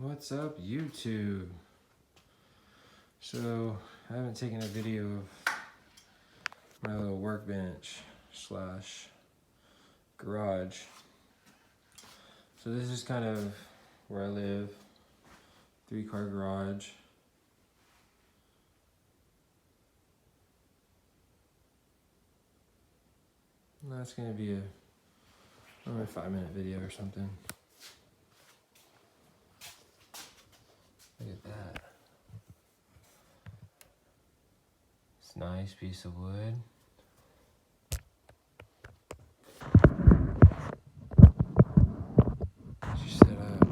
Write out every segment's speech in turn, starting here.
What's up, YouTube? So, I haven't taken a video of my little workbench slash garage. So this is kind of where I live. 3-car garage. And that's gonna be a 5-minute video or something. Look at that. It's a nice piece of wood. Just set up.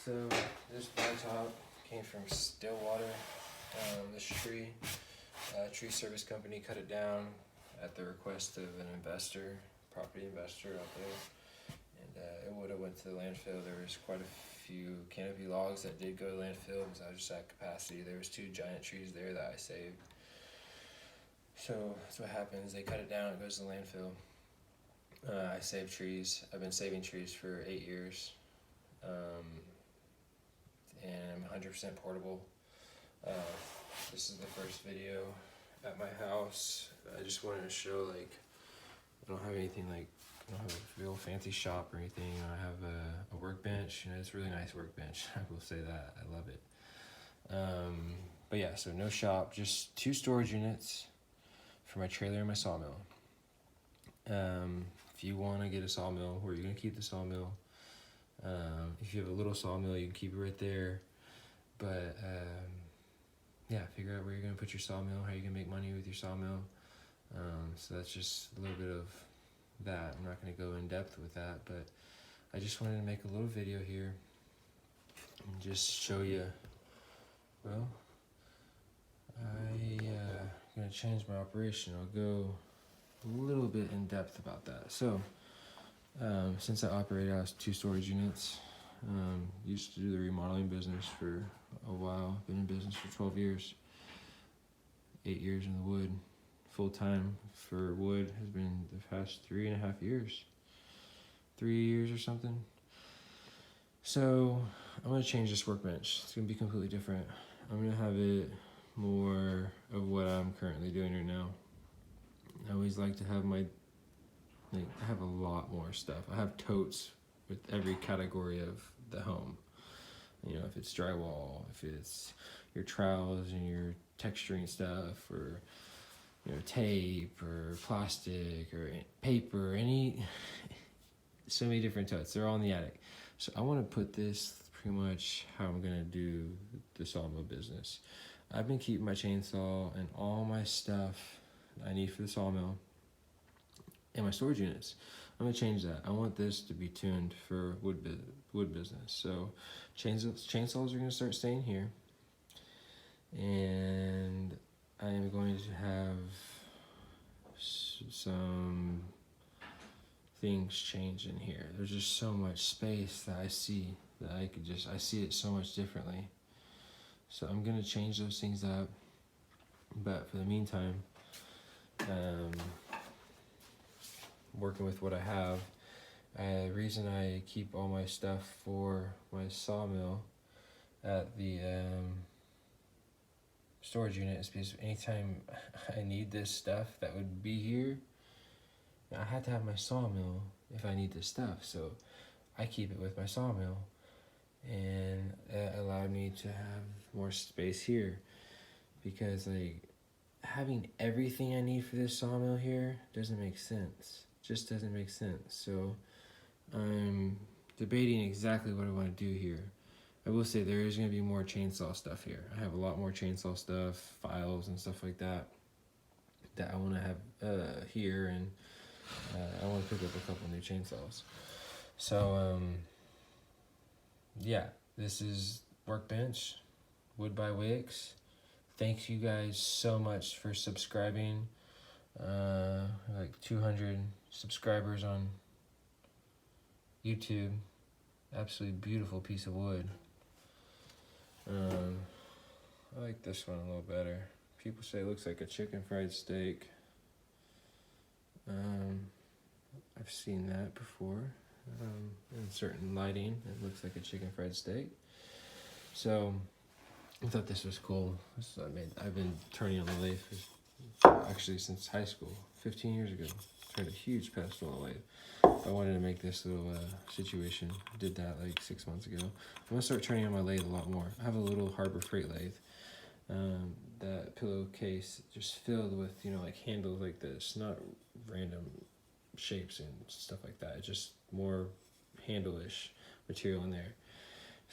So this bar top came from Stillwater. This tree service company cut it down at the request of an investor, property investor out there. And it would have went to the landfill. There was quite a few canopy logs that did go to landfill because I was just at capacity. There was 2 giant trees there that I saved. So that's what happens. They cut it down, it goes to the landfill. I save trees. I've been saving trees for 8 years. And I'm 100% portable. This is the first video at my house. I just wanted to show, like, I don't have anything like, I don't have a real fancy shop or anything. I have a workbench. You know, it's a really nice workbench. I will say that. I love it. But yeah, so no shop, just 2 storage units for my trailer and my sawmill. If you want to get a sawmill, where you're going to keep the sawmill. If you have a little sawmill, you can keep it right there. But yeah, figure out where you're going to put your sawmill, how you're going to make money with your sawmill. So that's just a little bit of that. I'm not going to go in depth with that, but I just wanted to make a little video here and just show you. Well, I'm going to change my operation. I'll go a little bit in depth about that. So since I operate out of 2 storage units, used to do the remodeling business for a while. Been in business for 12 years. 8 years in the wood. Full time for wood has been the past 3.5 years. 3 years or something. So I'm going to change this workbench. It's going to be completely different. I'm going to have it more of what I'm currently doing right now. I always like to have I have a lot more stuff. I have totes with every category of the home. You know, if it's drywall, if it's your trowels and your texturing stuff, or you know, tape or plastic or paper, so many different totes. They're all in the attic. So I want to put this pretty much how I'm gonna do the sawmill business. I've been keeping my chainsaw and all my stuff I need for the sawmill in my storage units. I'm gonna change that. I want this to be tuned for wood business. So chainsaws are gonna start staying here, and I am going to have some things change in here. There's just so much space that I see that I see it so much differently. So I'm gonna change those things up. But for the meantime, working with what I have. The reason I keep all my stuff for my sawmill at the storage unit is because anytime I need this stuff that would be here, I have to have my sawmill if I need this stuff. So I keep it with my sawmill, and that allowed me to have more space here, because like having everything I need for this sawmill here doesn't make sense. Just doesn't make sense. So I'm debating exactly what I want to do here. I will say there is going to be more chainsaw stuff here. I have a lot more chainsaw stuff, files and stuff like that I want to have here, and I want to pick up a couple new chainsaws. So yeah, this is Workbench, Wood by Wicks. Thank you guys so much for subscribing. Like 200 subscribers on YouTube. Absolutely beautiful piece of wood. I like this one a little better. People say it looks like a chicken fried steak. I I've seen that before. In certain lighting, it looks like a chicken fried steak. So I thought this was cool. So I've been turning on the lathe actually since high school, 15 years ago. Turned a huge pedestal on the lathe. I wanted to make this little situation. Did that like 6 months ago. I'm gonna start turning on my lathe a lot more. I have a little Harbor Freight lathe. That pillowcase just filled with, you know, like handles like this, not random shapes and stuff like that. It's just more handle-ish material in there.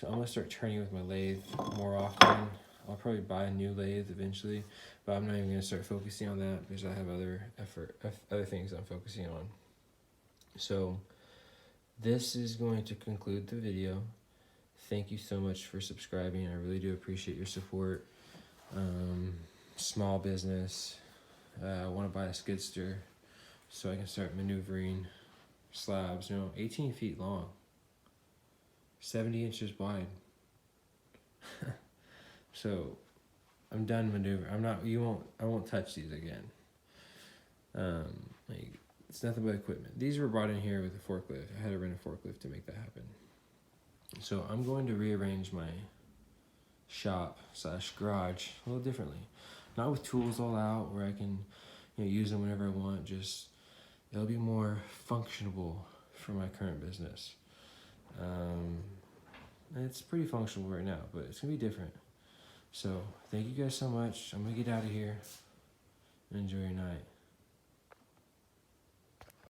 So I'm gonna start turning with my lathe more often. I'll probably buy a new lathe eventually, but I'm not even gonna start focusing on that because I have other things I'm focusing on. So this is going to conclude the video. Thank you so much for subscribing. I really do appreciate your support. Small business. I want to buy a skidster so I can start maneuvering slabs. 18 feet long, 70 inches wide. So I'm done maneuvering. I won't touch these again. It's nothing but equipment. These were brought in here with a forklift. I had to rent a forklift to make that happen. So I'm going to rearrange my shop / garage a little differently. Not with tools all out where I can use them whenever I want. Just it'll be more functional for my current business. It's pretty functional right now, but it's gonna be different. So thank you guys so much. I'm gonna get out of here and enjoy your night.